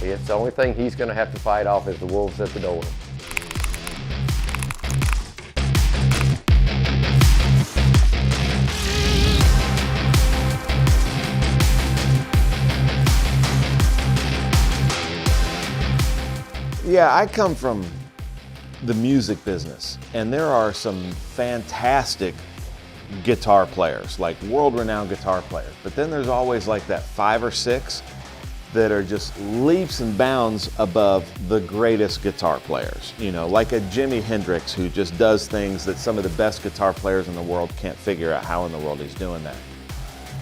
It's the only thing he's going to have to fight off is the wolves at the door. Yeah, I come from the music business, and there are some fantastic guitar players, like world-renowned guitar players. But then there's always like that 5 or 6 that are just leaps and bounds above the greatest guitar players. You know, like a Jimi Hendrix, who just does things that some of the best guitar players in the world can't figure out how in the world he's doing that.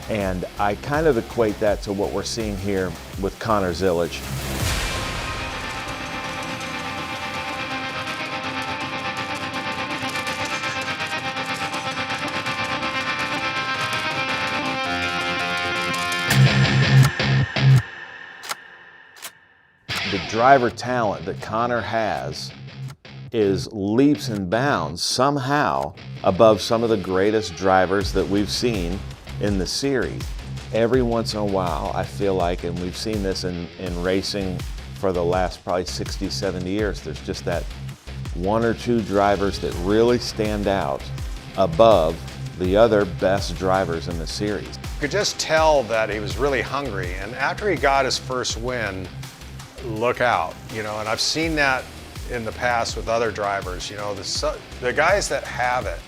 And I kind of equate that to what we're seeing here with Connor Zilisch. The driver talent that Connor has is leaps and bounds somehow above some of the greatest drivers that we've seen in the series. Every once in a while, I feel like, and we've seen this in racing for the last probably 60, 70 years, there's just that 1 or 2 drivers that really stand out above the other best drivers in the series. You could just tell that he was really hungry, and after he got his first win, look out, you know, and I've seen that in the past with other drivers. You know, the guys that have it,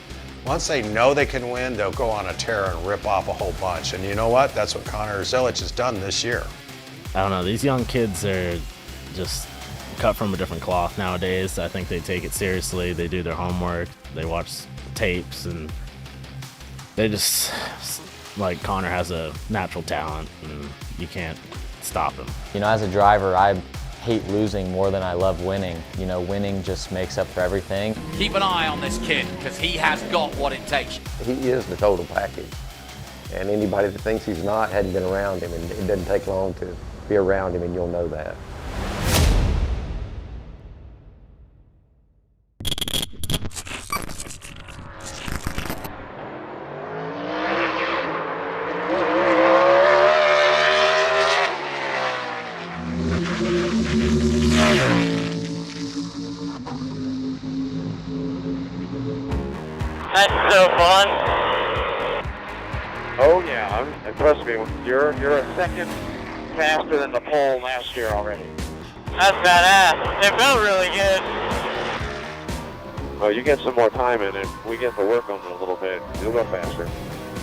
once they know they can win, they'll go on a tear and rip off a whole bunch. And you know what? That's what Connor Zilisch has done this year. I don't know, these young kids are just cut from a different cloth nowadays. I think they take it seriously, they do their homework, they watch tapes, and they just, like, Connor has a natural talent and you can't stop him. You know, as a driver, I hate losing more than I love winning. You know, winning just makes up for everything. Keep an eye on this kid, because he has got what it takes. He is the total package. And anybody that thinks he's not hadn't been around him, and it doesn't take long to be around him, and you'll know that. That's so fun. Oh yeah, and trust me, you're a second faster than the pole last year already. That's badass. It felt really good. Oh, you get some more time in it. We get to work on it a little bit. You'll go faster.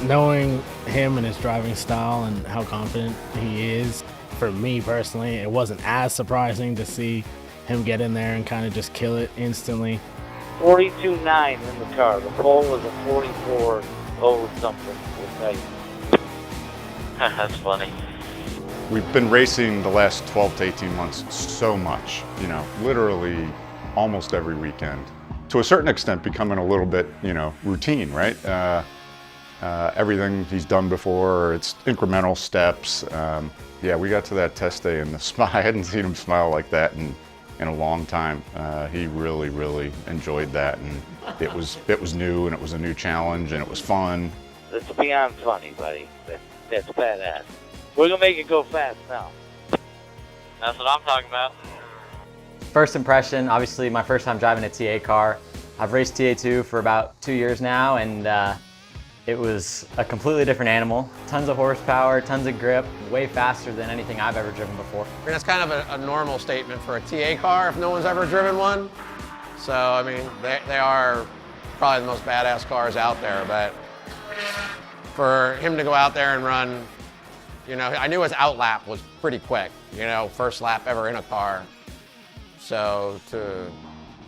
Knowing him and his driving style and how confident he is, for me personally, it wasn't as surprising to see him get in there and kind of just kill it instantly. 42.9 in the car. The pole was a 44.0 something. That's funny. We've been racing the last 12 to 18 months so much, you know, literally almost every weekend. To a certain extent, becoming a little bit, you know, routine, right? Everything he's done before, it's incremental steps. Yeah, we got to that test day and the smile, I hadn't seen him smile like that in a long time. He really, really enjoyed that, and it was new, and it was a new challenge, and it was fun. It's beyond funny, buddy. That's badass. We're gonna make it go fast now. That's what I'm talking about. First impression, obviously my first time driving a TA car. I've raced TA2 for about 2 years now, and it was a completely different animal. Tons of horsepower, tons of grip, way faster than anything I've ever driven before. I mean, that's kind of a normal statement for a TA car if no one's ever driven one. So, I mean, they are probably the most badass cars out there, but for him to go out there and run, you know, I knew his outlap was pretty quick, you know, first lap ever in a car. So to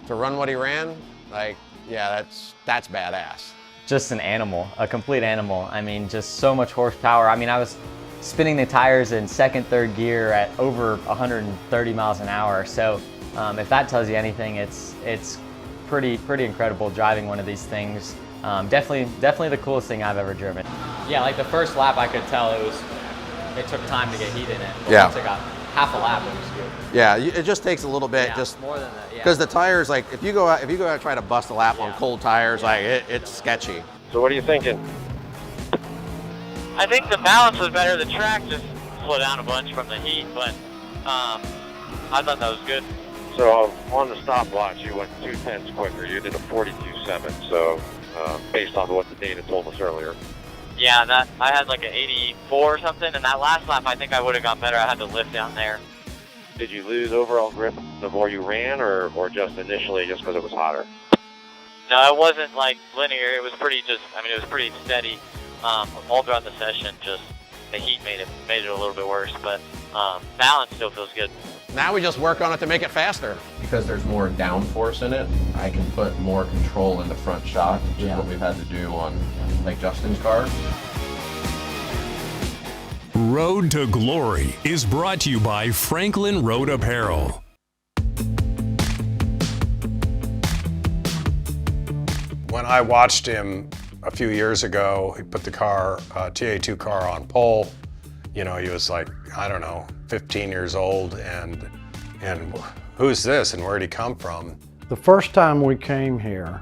run what he ran, like, yeah, that's badass. Just an animal, a complete animal. I mean, just so much horsepower. I mean, I was spinning the tires in second, third gear at over 130 miles an hour. So if that tells you anything, it's pretty incredible driving one of these things. Definitely the coolest thing I've ever driven. Yeah, like the first lap, I could tell it took time to get heat in it. But yeah. Once it got half a lap, it was good. Yeah, it just takes a little bit, Yeah, just more than that. Yeah. because the tires, like if you go out and try to bust a lap on cold tires, like it's sketchy. So what are you thinking? I think the balance was better. The track just slowed down a bunch from the heat, but I thought that was good. So on the stopwatch, you went 0.2 quicker. You did a 42.7. So based on what the data told us earlier. Yeah, that I had like an 84 or something, and that last lap I think I would have gone better. I had to lift down there. Did you lose overall grip the more you ran, or just initially just because it was hotter? No, it wasn't like linear. It was pretty it was pretty steady all throughout the session. Just the heat made it a little bit worse, but balance still feels good. Now we just work on it to make it faster. Because there's more downforce in it, I can put more control in the front shock, which is what we've had to do on like Justin's car. Road to Glory is brought to you by Franklin Road Apparel. When I watched him a few years ago, he put the car, TA2 car on pole. You know, he was like, I don't know, 15 years old, and who's this and where'd he come from? The first time we came here,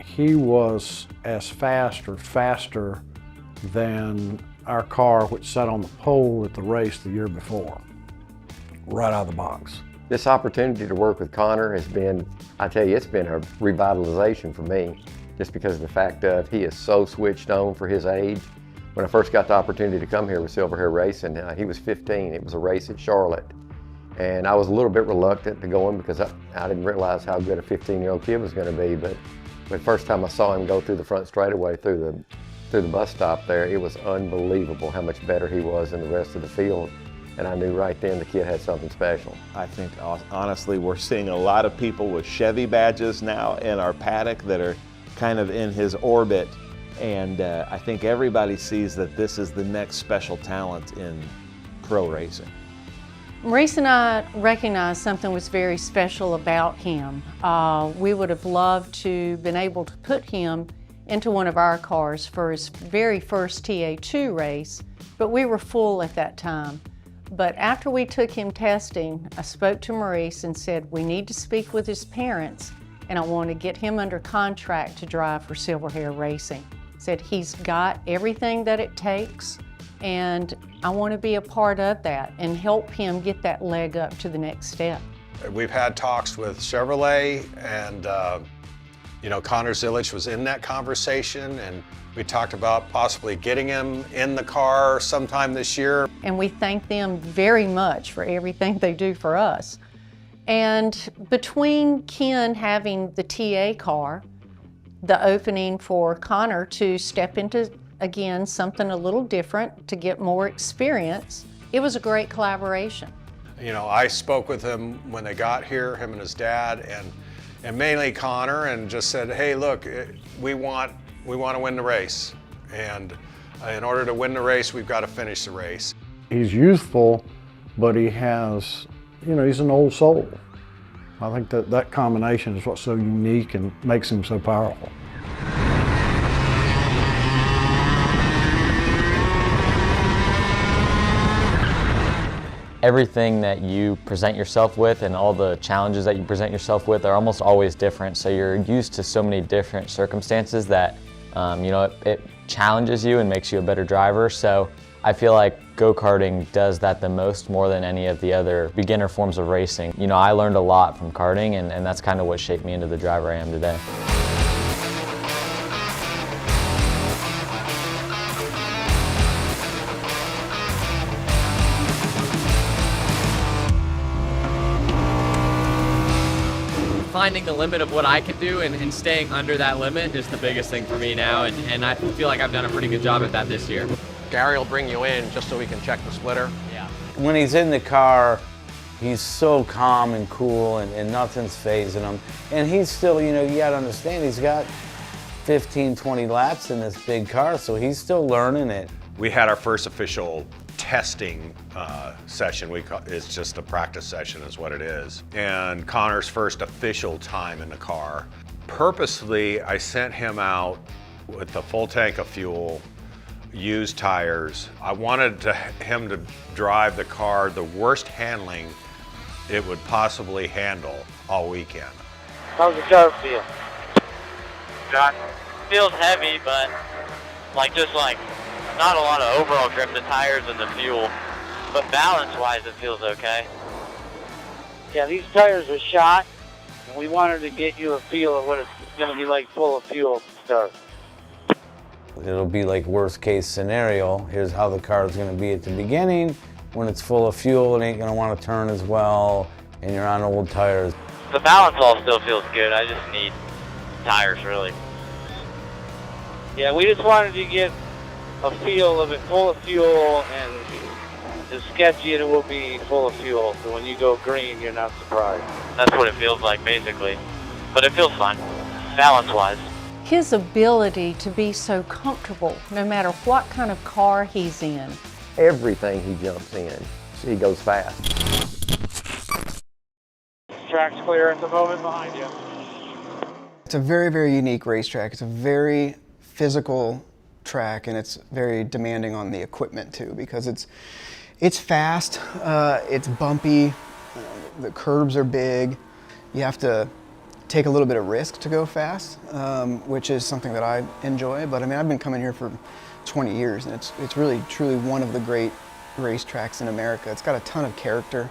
he was as fast or faster than our car, which sat on the pole at the race the year before, right out of the box. This opportunity to work with Connor has been, I tell you, it's been a revitalization for me, just because of the fact of he is so switched on for his age. When I first got the opportunity to come here with Silver Hair Racing, he was 15. It was a race at Charlotte. And I was a little bit reluctant to go in because I didn't realize how good a 15-year-old kid was going to be. But the first time I saw him go through the front straightaway through the bus stop there, it was unbelievable how much better he was than the rest of the field. And I knew right then the kid had something special. I think, honestly, we're seeing a lot of people with Chevy badges now in our paddock that are kind of in his orbit. And I think everybody sees that this is the next special talent in pro racing. Maurice and I recognized something was very special about him. We would have loved to been able to put him into one of our cars for his very first TA2 race, but we were full at that time. But after we took him testing, I spoke to Maurice and said, we need to speak with his parents, and I want to get him under contract to drive for Silver Hair Racing. Said he's got everything that it takes, and I want to be a part of that and help him get that leg up to the next step. We've had talks with Chevrolet, and you know, Connor Zilisch was in that conversation, and we talked about possibly getting him in the car sometime this year. And we thank them very much for everything they do for us. And between Ken having the TA car, the opening for Connor to step into, again, something a little different to get more experience, it was a great collaboration. You know, I spoke with him when they got here, him and his dad, and mainly Connor, and just said, hey, look, we want to win the race. And in order to win the race, we've got to finish the race. He's youthful, but he has, you know, he's an old soul. I think that combination is what's so unique and makes him so powerful. Everything that you present yourself with and all the challenges that you present yourself with are almost always different. So you're used to so many different circumstances that, you know, it challenges you and makes you a better driver. So I feel like go-karting does that the most, more than any of the other beginner forms of racing. You know, I learned a lot from karting, and that's kind of what shaped me into the driver I am today. Finding the limit of what I can do and staying under that limit is the biggest thing for me now, and I feel like I've done a pretty good job at that this year. Gary will bring you in just so we can check the splitter. Yeah. When he's in the car, he's so calm and cool, and nothing's fazing him. And he's still, you know, you gotta understand, he's got 15, 20 laps in this big car, so he's still learning it. We had our first official testing session. It's just a practice session is what it is. And Connor's first official time in the car. Purposely, I sent him out with a full tank of fuel used tires. I wanted him to drive the car the worst handling it would possibly handle all weekend. How's the car feel? John? Feels heavy, but just not a lot of overall grip, the tires and the fuel. But balance-wise, it feels okay. Yeah, these tires are shot, and we wanted to get you a feel of what it's going to be like full of fuel to start. It'll be like worst case scenario. Here's how the car is going to be at the beginning. When it's full of fuel, it ain't going to want to turn as well, and you're on old tires. The balance all still feels good. I just need tires, really. Yeah, we just wanted to get a feel of it full of fuel, and as sketchy as it will be full of fuel. So when you go green, you're not surprised. That's what it feels like, basically. But it feels fun, balance-wise. His ability to be so comfortable, no matter what kind of car he's in. Everything he jumps in, he goes fast. Track's clear at the moment behind you. It's a very, very unique racetrack. It's a very physical track, and it's very demanding on the equipment too, because it's fast, it's bumpy, the curbs are big. You have to take a little bit of risk to go fast, which is something that I enjoy. But I mean, I've been coming here for 20 years, and it's really, truly one of the great racetracks in America. It's got a ton of character.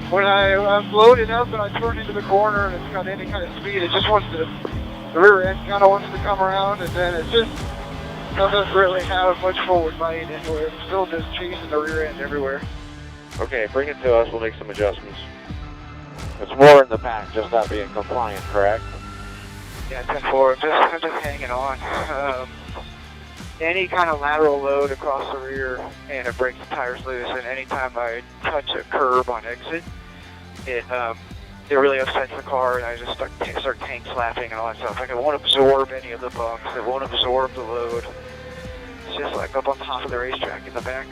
When I'm loaded up and I turn into the corner and it's got any kind of speed, it just wants to, the rear end kind of wants to come around, and then it just doesn't really have much forward bite anywhere. It's still just chasing the rear end everywhere. Okay, bring it to us. We'll make some adjustments. It's more in the back, just not being compliant, correct? Yeah, 10-4. I'm just hanging on. Any kind of lateral load across the rear, and it breaks the tires loose. And anytime I touch a curb on exit, it really upsets the car, and I just start tank slapping and all that stuff. Like, it won't absorb any of the bumps. It won't absorb the load. It's just like up on top of the racetrack in the back.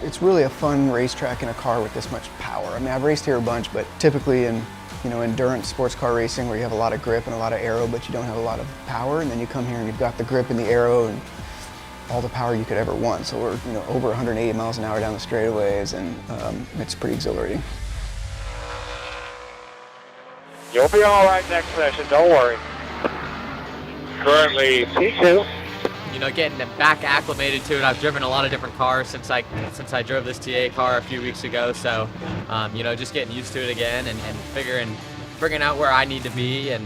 It's really a fun racetrack in a car with this much power. I mean, I've raced here a bunch, but typically in endurance sports car racing where you have a lot of grip and a lot of aero, but you don't have a lot of power, and then you come here and you've got the grip and the aero and all the power you could ever want. So we're over 180 miles an hour down the straightaways, and it's pretty exhilarating. You'll be all right next session, don't worry. Currently P2. Getting back acclimated to it. I've driven a lot of different cars since I drove this TA car a few weeks ago. So, just getting used to it again and figuring out where I need to be. And,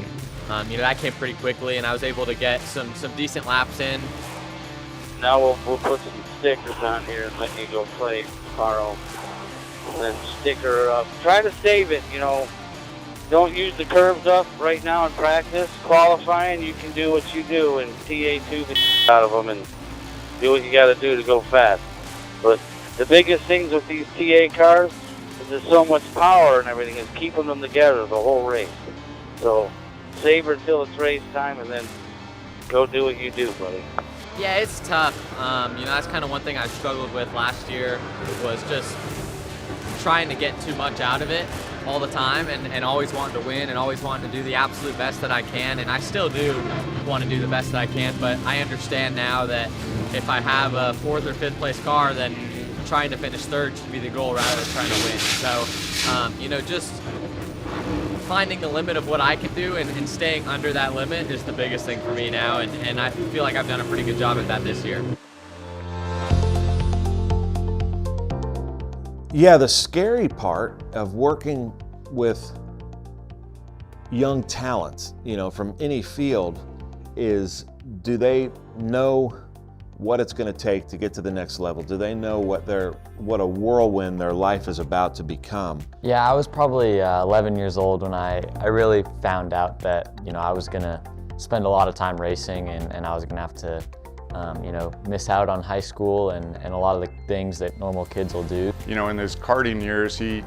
that came pretty quickly, and I was able to get some decent laps in. Now we'll put some stickers on here and let you go play, Carl. And then sticker up. Try to save it, Don't use the curves up right now in practice. Qualifying, you can do what you do and TA2 the out of them and do what you got to do to go fast. But the biggest things with these TA cars is there's so much power and everything is keeping them together the whole race. So savor until it's race time and then go do what you do, buddy. Yeah, it's tough. That's kind of one thing I struggled with last year, was just trying to get too much out of it all the time and always wanting to win and always wanting to do the absolute best that I can. And I still do want to do the best that I can, but I understand now that if I have a 4th or 5th place car, then trying to finish 3rd should be the goal rather than trying to win. So, just finding the limit of what I can do and staying under that limit is the biggest thing for me now, and I feel like I've done a pretty good job at that this year. Yeah, the scary part of working with young talents, from any field, is do they know what it's going to take to get to the next level? Do they know what a whirlwind their life is about to become? Yeah, I was probably 11 years old when I really found out that I was going to spend a lot of time racing, and I was going to have to miss out on high school and a lot of the things that normal kids will do. In his karting years, he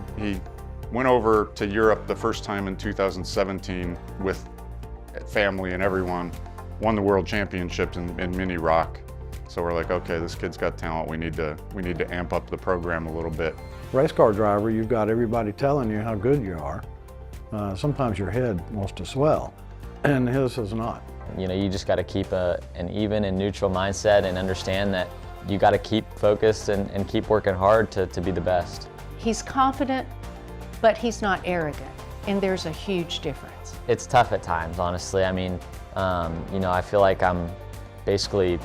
went over to Europe the first time in 2017 with family and everyone, won the world championships in Mini Rock. So we're like, okay, this kid's got talent. We need to amp up the program a little bit. Race car driver, you've got everybody telling you how good you are. Sometimes your head wants to swell, and his is not. You know, you just got to keep an even and neutral mindset and understand that you got to keep focused and keep working hard to be the best. He's confident, but he's not arrogant, and there's a huge difference. It's tough at times, honestly. I mean, you know, I feel like I'm basically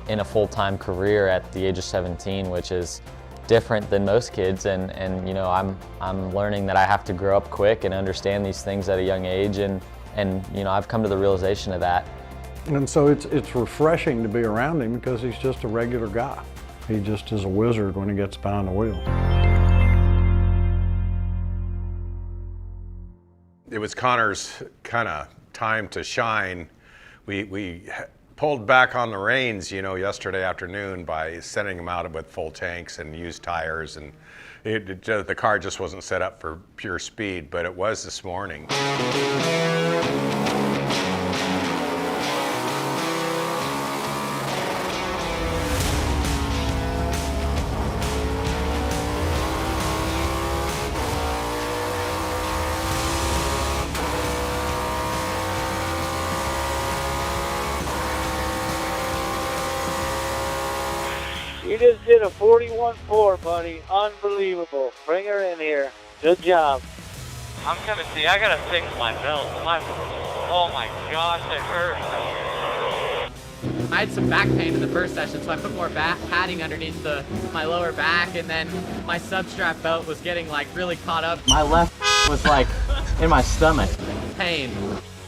in a full-time career at the age of 17, which is different than most kids, and you know, I'm learning that I have to grow up quick and understand these things at a young age, and you know, I've come to the realization of that. And so it's refreshing to be around him because he's just a regular guy. He just is a wizard when he gets behind the wheel. It was Connor's kind of time to shine. We pulled back on the reins, you know, yesterday afternoon by sending him out with full tanks and used tires, and the car just wasn't set up for pure speed, but it was this morning. You just did a 41.4, buddy. Unbelievable. Bring her in here. Good job. I'm gonna see. I gotta fix my belt. Oh my gosh, it hurts. I had some back pain in the first session, so I put more back padding underneath my lower back, and then my substrap belt was getting like really caught up. My left was like in my stomach. Pain.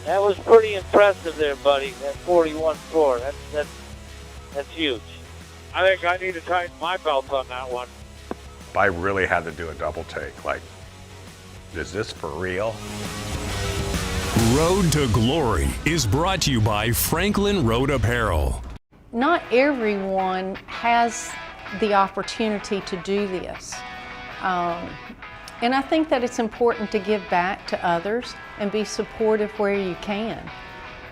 That was pretty impressive there, buddy. That 41.4. That's huge. I think I need to tighten my belt on that one. I really had to do a double take. Like, is this for real? Road to Glory is brought to you by Franklin Road Apparel. Not everyone has the opportunity to do this. And I think that it's important to give back to others and be supportive where you can.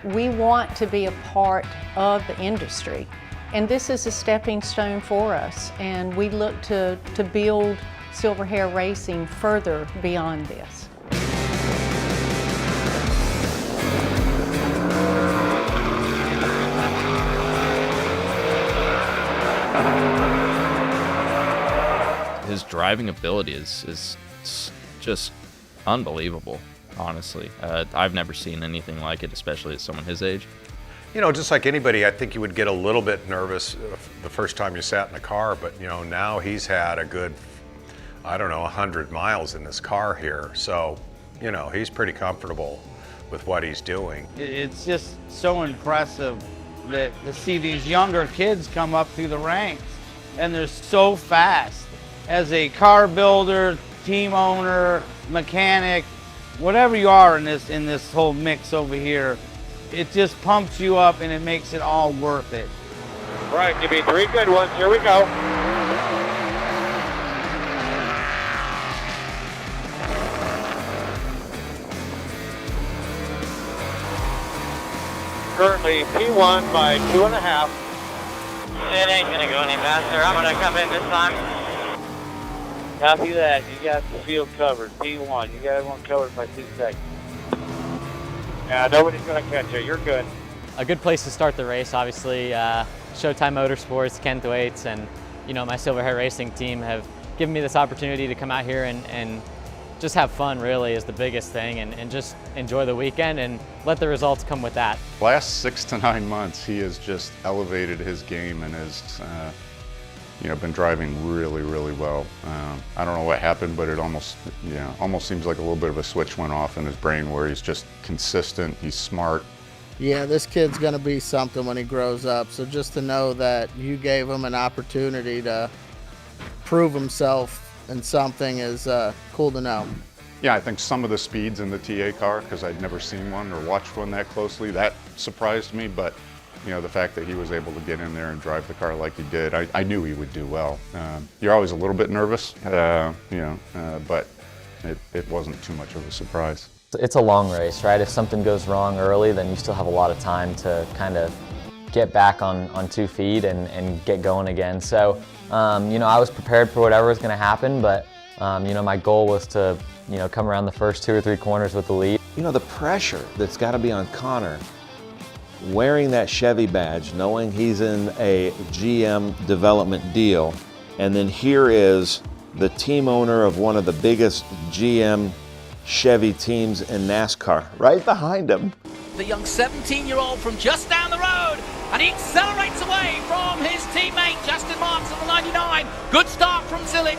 We want to be a part of the industry, and this is a stepping stone for us, and we look to build Silver Hair Racing further beyond this. His driving ability is just unbelievable, honestly. I've never seen anything like it, especially at someone his age. You know, just like anybody, I think you would get a little bit nervous the first time you sat in the car, but you know, now he's had a good, I don't know, 100 miles in this car here. So, you know, he's pretty comfortable with what he's doing. It's just so impressive that to see these younger kids come up through the ranks, and they're so fast. As a car builder, team owner, mechanic, whatever you are in this whole mix over here, it just pumps you up and it makes it all worth it. Right, give me 3 good ones. Here we go. Currently P1 by 2.5. It ain't gonna go any faster. I'm gonna come in this time. Copy that. You got the field covered. P1. You got everyone covered by 2 seconds. Yeah, nobody's going to catch you. You're good. A good place to start the race, obviously. Showtime Motorsports, Ken Thwaites, and you know, my Silver Hair Racing team have given me this opportunity to come out here and just have fun, really, is the biggest thing, and just enjoy the weekend and let the results come with that. Last 6 to 9 months, he has just elevated his game and has been driving really, really well. I don't know what happened, but it almost seems like a little bit of a switch went off in his brain where he's just consistent, he's smart. Yeah, this kid's gonna be something when he grows up, so just to know that you gave him an opportunity to prove himself in something is cool to know. Yeah, I think some of the speeds in the TA car, because I'd never seen one or watched one that closely, that surprised me, but you know, the fact that he was able to get in there and drive the car like he did, I knew he would do well. You're always a little bit nervous, but it wasn't too much of a surprise. It's a long race, right? If something goes wrong early, then you still have a lot of time to kind of get back on 2 feet and get going again. So, you know, I was prepared for whatever was going to happen, but, you know, my goal was to, you know, come around the first 2 or 3 corners with the lead. You know, the pressure that's got to be on Connor, wearing that Chevy badge, knowing he's in a GM development deal, and then here is the team owner of one of the biggest GM Chevy teams in NASCAR, right behind him. The young 17-year-old from just down the road, and he accelerates away from his teammate Justin Marks on the 99. Good start from Zilisch.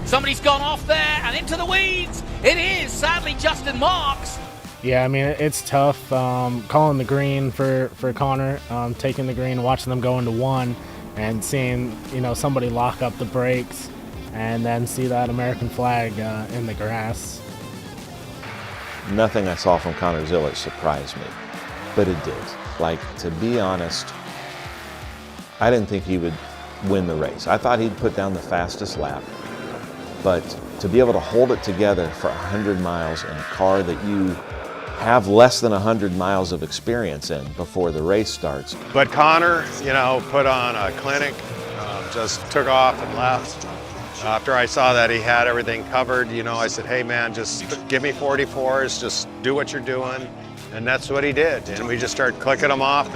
Somebody's gone off there and into the weeds. It is sadly Justin Marks. Yeah, I mean, it's tough calling the green for Connor, taking the green, watching them go into 1, and seeing, you know, somebody lock up the brakes and then see that American flag in the grass. Nothing I saw from Connor Zilisch surprised me, but it did. Like, to be honest, I didn't think he would win the race. I thought he'd put down the fastest lap, but to be able to hold it together for 100 miles in a car that you have less than 100 miles of experience in before the race starts. But Connor, you know, put on a clinic, just took off and left. After I saw that he had everything covered, you know, I said, hey man, just give me 44s, just do what you're doing. And that's what he did. And we just started clicking them off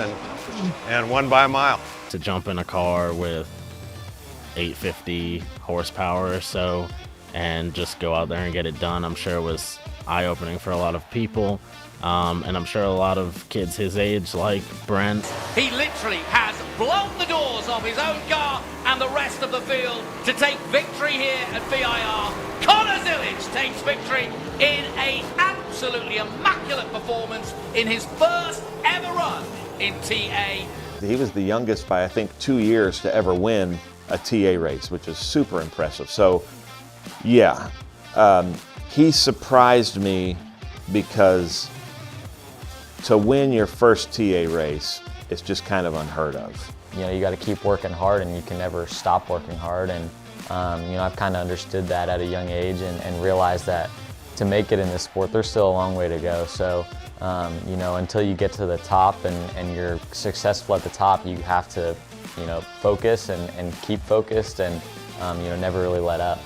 and won by a mile. To jump in a car with 850 horsepower or so and just go out there and get it done, I'm sure it was eye-opening for a lot of people, and I'm sure a lot of kids his age, like Brent. He literally has blown the doors off his own car and the rest of the field to take victory here at VIR. Connor Zilisch takes victory in an absolutely immaculate performance in his first ever run in TA. He was the youngest by, I think, 2 years to ever win a TA race, which is super impressive. So, yeah, he surprised me because to win your first TA race, it's just kind of unheard of. You know, you got to keep working hard, and you can never stop working hard. And you know, I've kind of understood that at a young age, and realized that to make it in this sport, there's still a long way to go. So, you know, until you get to the top and you're successful at the top, you have to, you know, focus and keep focused, and you know, never really let up.